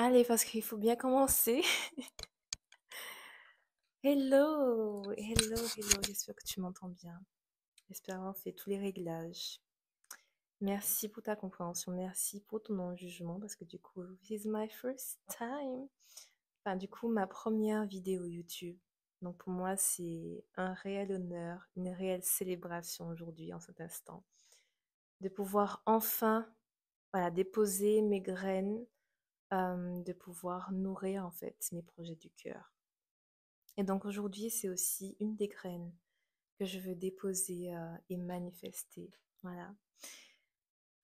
Allez, parce qu'il faut bien commencer. Hello, hello, hello, j'espère que tu m'entends bien. J'espère avoir fait tous les réglages. Merci pour ta compréhension, merci pour ton non-jugement, parce que du coup, this is my first time. Enfin, du coup, ma première vidéo YouTube. Donc pour moi, c'est un réel honneur, une réelle célébration aujourd'hui, en cet instant, de pouvoir enfin, voilà, déposer mes graines, de pouvoir nourrir en fait mes projets du cœur. Et donc aujourd'hui, c'est aussi une des graines que je veux déposer et manifester. Voilà.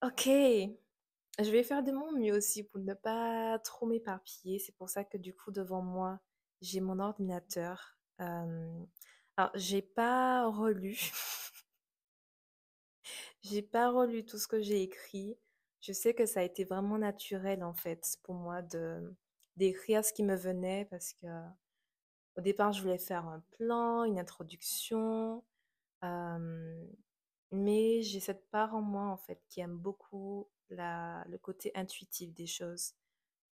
Ok, je vais faire de mon mieux aussi pour ne pas trop m'éparpiller. C'est pour ça que du coup, devant moi, j'ai mon ordinateur. Alors, j'ai pas relu. J'ai pas relu tout ce que j'ai écrit. Je sais que ça a été vraiment naturel en fait pour moi de d'écrire ce qui me venait parce que au départ, je voulais faire un plan, une introduction. Euh, mais j'ai cette part en moi, en fait, qui aime beaucoup le côté intuitif des choses,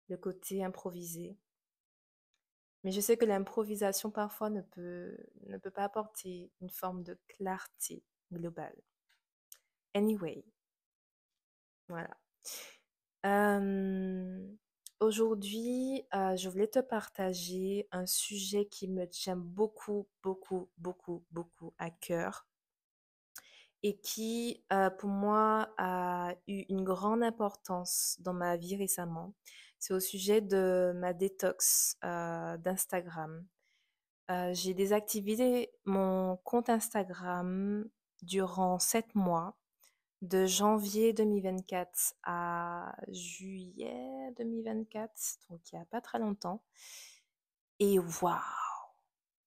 le côté improvisé. Mais je sais que l'improvisation, parfois, ne peut pas apporter une forme de clarté globale. Anyway, voilà. Euh, Aujourd'hui, je voulais te partager un sujet qui me tient beaucoup, beaucoup, beaucoup, beaucoup à cœur et qui, pour moi, a eu une grande importance dans ma vie récemment. C'est au sujet de ma détox d'Instagram. J'ai désactivé mon compte Instagram durant 7 mois, de janvier 2024 à juillet 2024, donc il n'y a pas très longtemps. Et waouh,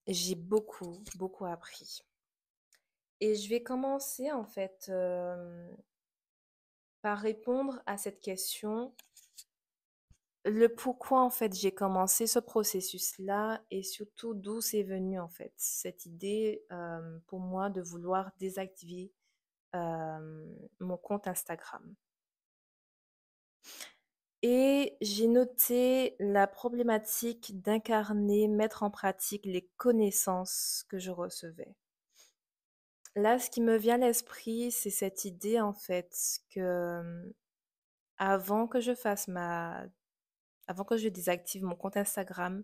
j'ai beaucoup, beaucoup appris. Et je vais commencer en fait par répondre à cette question, le pourquoi en fait j'ai commencé ce processus-là et surtout d'où c'est venu en fait cette idée pour moi de vouloir désactiver mon compte Instagram. Et j'ai noté la problématique d'incarner, mettre en pratique les connaissances que je recevais. Là, ce qui me vient à l'esprit, c'est cette idée en fait que avant que je fasse avant que je désactive mon compte Instagram,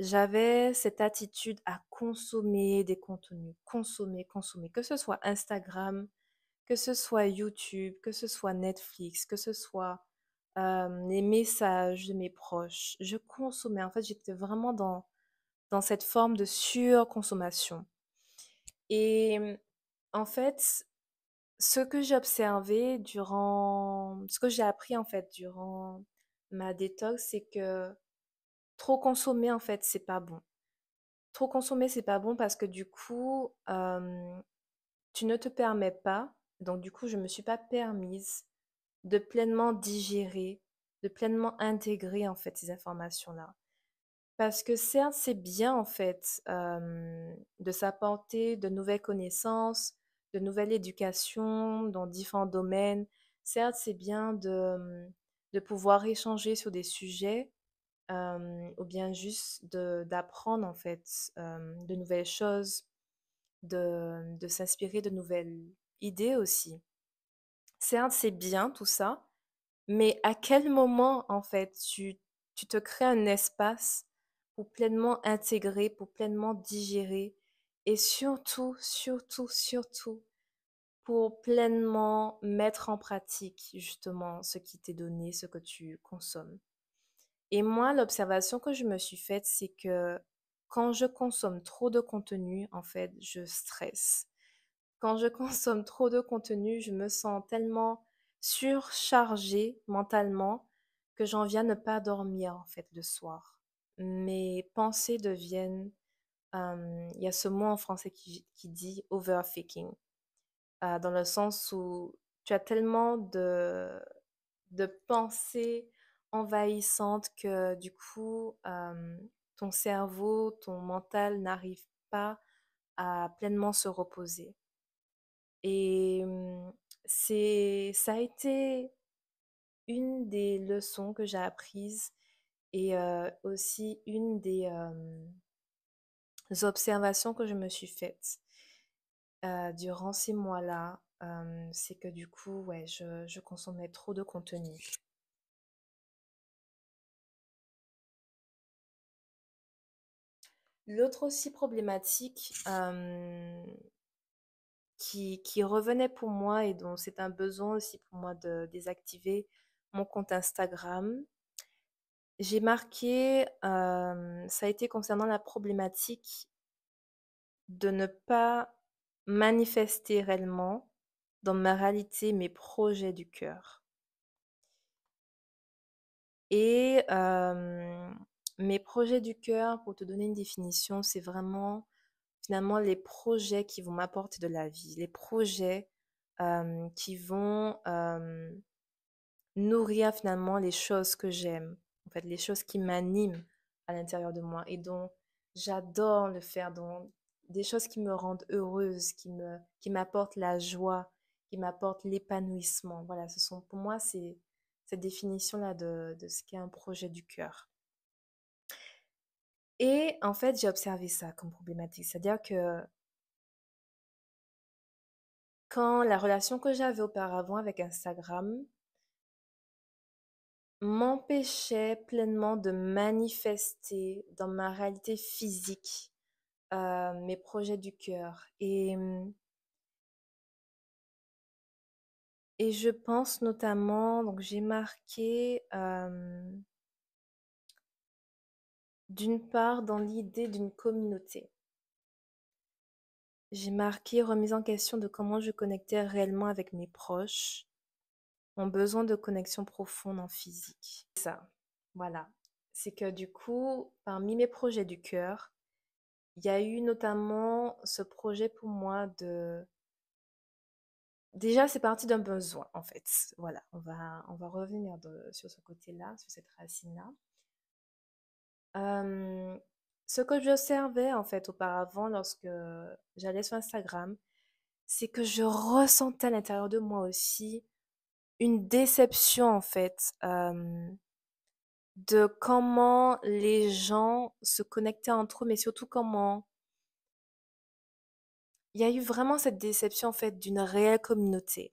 j'avais cette attitude à consommer des contenus, consommer, consommer, que ce soit Instagram, que ce soit YouTube, que ce soit Netflix, que ce soit les messages de mes proches. Je consommais, en fait, j'étais vraiment dans cette forme de surconsommation. Et en fait, ce que j'ai appris en fait durant ma détox, c'est que trop consommer, en fait, c'est pas bon. Trop consommer, c'est pas bon parce que du coup, tu ne te permets pas, donc du coup, je me suis pas permise de pleinement digérer, de pleinement intégrer en fait ces informations-là. Parce que certes, c'est bien en fait de s'apporter de nouvelles connaissances, de nouvelles éducations dans différents domaines. Certes, c'est bien de pouvoir échanger sur des sujets ou bien juste d'apprendre en fait de nouvelles choses, de s'inspirer de nouvelles idées aussi. Certes, c'est bien tout ça, mais à quel moment en fait tu te crées un espace pour pleinement intégrer, pour pleinement digérer et surtout, surtout, surtout pour pleinement mettre en pratique justement ce qui t'est donné, ce que tu consommes. Et moi, l'observation que je me suis faite, c'est que quand je consomme trop de contenu, en fait, je stresse. Quand je consomme trop de contenu, je me sens tellement surchargée mentalement que j'en viens à ne pas dormir, en fait, le soir. Mes pensées deviennent, il y a ce mot en français qui dit overthinking, dans le sens où tu as tellement de pensées envahissantes que du coup, ton cerveau, ton mental n'arrive pas à pleinement se reposer. Et ça a été une des leçons que j'ai apprises Et aussi une des observations que je me suis faites durant ces mois-là, c'est que du coup, ouais, je consommais trop de contenu. L'autre aussi problématique qui revenait pour moi et dont c'est un besoin aussi pour moi de désactiver mon compte Instagram, j'ai marqué, ça a été concernant la problématique de ne pas manifester réellement dans ma réalité mes projets du cœur. Et mes projets du cœur, pour te donner une définition, c'est vraiment finalement les projets qui vont m'apporter de la vie, les projets qui vont nourrir finalement les choses que j'aime, en fait, les choses qui m'animent à l'intérieur de moi et dont j'adore le faire, dont des choses qui me rendent heureuse, qui m'apportent la joie, qui m'apportent l'épanouissement. Voilà, ce sont pour moi c'est cette définition-là de ce qu'est un projet du cœur. Et en fait, j'ai observé ça comme problématique, c'est-à-dire que quand la relation que j'avais auparavant avec Instagram m'empêchait pleinement de manifester dans ma réalité physique mes projets du cœur. Et je pense notamment, donc j'ai marqué d'une part dans l'idée d'une communauté. J'ai marqué remise en question de comment je connectais réellement avec mes proches, mon besoin de connexion profonde en physique. Ça, voilà. C'est que du coup, parmi mes projets du cœur, il y a eu notamment ce projet pour moi de... Déjà, c'est parti d'un besoin, en fait. Voilà, on va revenir sur ce côté-là, sur cette racine-là. Euh, Ce que j'observais, en fait, auparavant, lorsque j'allais sur Instagram, c'est que je ressentais à l'intérieur de moi aussi une déception, en fait, de comment les gens se connectaient entre eux, mais surtout comment il y a eu vraiment cette déception, en fait, d'une réelle communauté.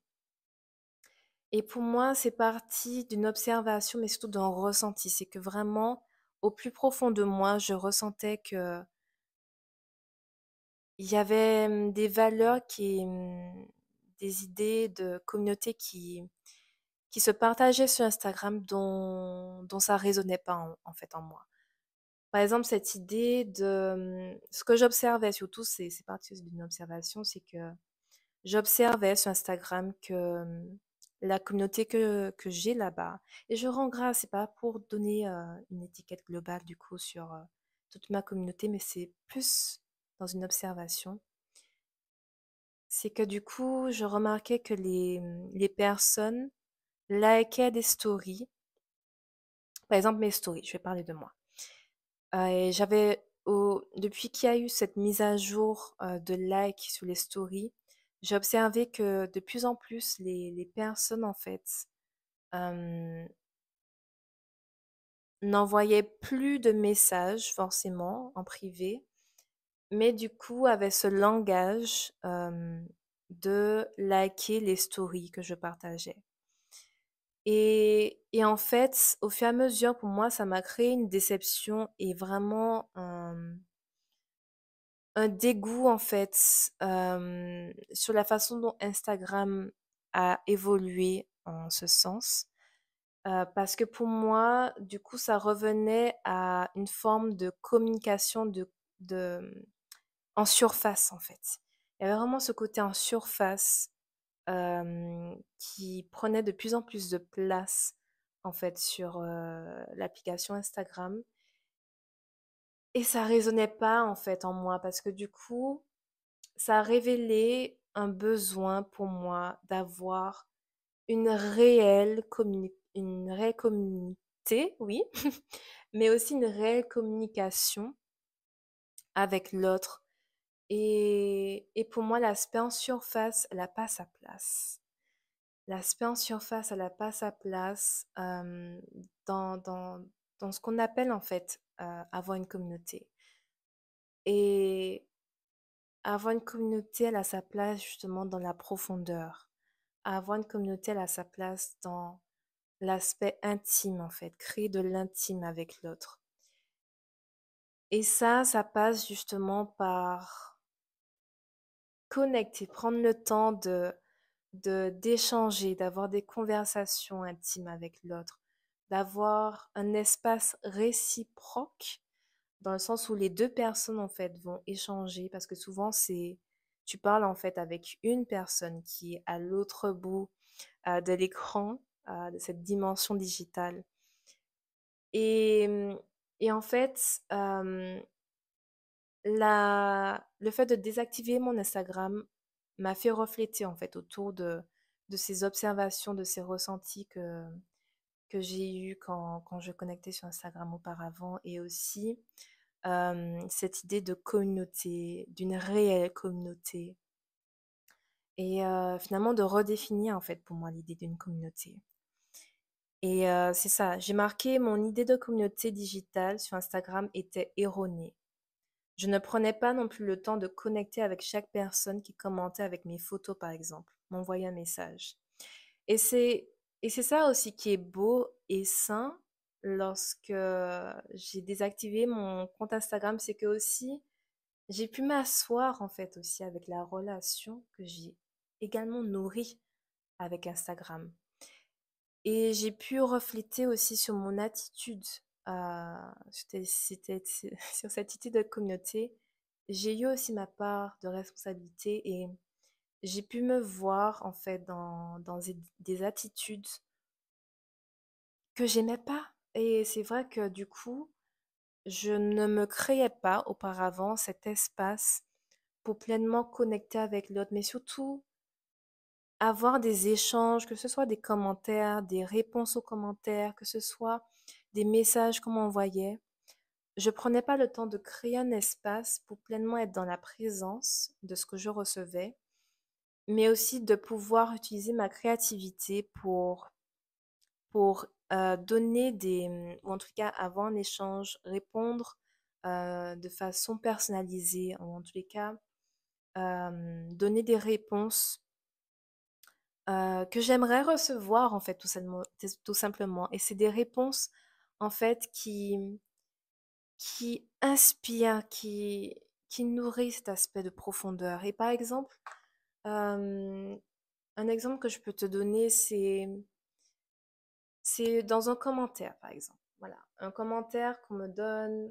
Et pour moi, c'est parti d'une observation, mais surtout d'un ressenti. C'est que vraiment, au plus profond de moi, je ressentais que il y avait des valeurs des idées de communauté qui se partageaient sur Instagram dont ça résonnait pas en fait en moi. Par exemple, cette idée de ce que j'observais surtout, c'est parti d'une observation, c'est que j'observais sur Instagram que la communauté que j'ai là-bas, et je rends grâce, c'est pas pour donner une étiquette globale du coup sur toute ma communauté, mais c'est plus dans une observation. C'est que du coup, je remarquais que les personnes likaient des stories, par exemple mes stories, je vais parler de moi. Et depuis qu'il y a eu cette mise à jour de likes sur les stories, j'ai observé que de plus en plus, les personnes, en fait, euh, n'envoyaient plus de messages forcément en privé, mais du coup avaient ce langage de liker les stories que je partageais. Et en fait, au fur et à mesure, pour moi, ça m'a créé une déception et vraiment un dégoût en fait sur la façon dont Instagram a évolué en ce sens. Parce que pour moi, du coup, ça revenait à une forme de communication de, en surface en fait. Il y avait vraiment ce côté en surface qui prenait de plus en plus de place en fait sur l'application Instagram. Et ça résonnait pas en fait en moi parce que du coup, ça a révélé un besoin pour moi d'avoir une réelle communauté, oui, mais aussi une réelle communication avec l'autre. Et pour moi, l'aspect en surface, elle n'a pas sa place. L'aspect en surface, elle n'a pas sa place dans dans ce qu'on appelle en fait avoir une communauté. Et avoir une communauté, elle a sa place justement dans la profondeur. Avoir une communauté, elle a sa place dans l'aspect intime en fait, créer de l'intime avec l'autre. Et ça passe justement par connecter, prendre le temps d'échanger, d'avoir des conversations intimes avec l'autre, d'avoir un espace réciproque dans le sens où les 2 personnes, en fait, vont échanger parce que souvent tu parles, en fait, avec une personne qui est à l'autre bout, de l'écran, de cette dimension digitale et et en fait, le fait de désactiver mon Instagram m'a fait refléter, en fait, autour de ces observations, de ces ressentis que j'ai eus quand je connectais sur Instagram auparavant et aussi cette idée de communauté, d'une réelle communauté et finalement de redéfinir en fait pour moi l'idée d'une communauté. Et c'est ça, j'ai marqué mon idée de communauté digitale sur Instagram était erronée. Je ne prenais pas non plus le temps de connecter avec chaque personne qui commentait avec mes photos par exemple, m'envoyait un message. Et c'est ça aussi qui est beau et sain lorsque j'ai désactivé mon compte Instagram, c'est que aussi j'ai pu m'asseoir en fait aussi avec la relation que j'ai également nourrie avec Instagram. Et j'ai pu refléter aussi sur mon attitude, sur cette idée de communauté. J'ai eu aussi ma part de responsabilité et j'ai pu me voir en fait dans des attitudes que j'aimais pas. Et c'est vrai que du coup, je ne me créais pas auparavant cet espace pour pleinement connecter avec l'autre, mais surtout avoir des échanges, que ce soit des commentaires, des réponses aux commentaires, que ce soit des messages qu'on m'envoyait. Je prenais pas le temps de créer un espace pour pleinement être dans la présence de ce que je recevais, mais aussi de pouvoir utiliser ma créativité pour donner ou en tout cas avoir un échange, répondre de façon personnalisée, ou en tous les cas, donner des réponses que j'aimerais recevoir en fait tout simplement et c'est des réponses en fait qui inspirent, qui nourrissent cet aspect de profondeur et par exemple, hem, un exemple que je peux te donner, c'est dans un commentaire, par exemple. Voilà, un commentaire qu'on me donne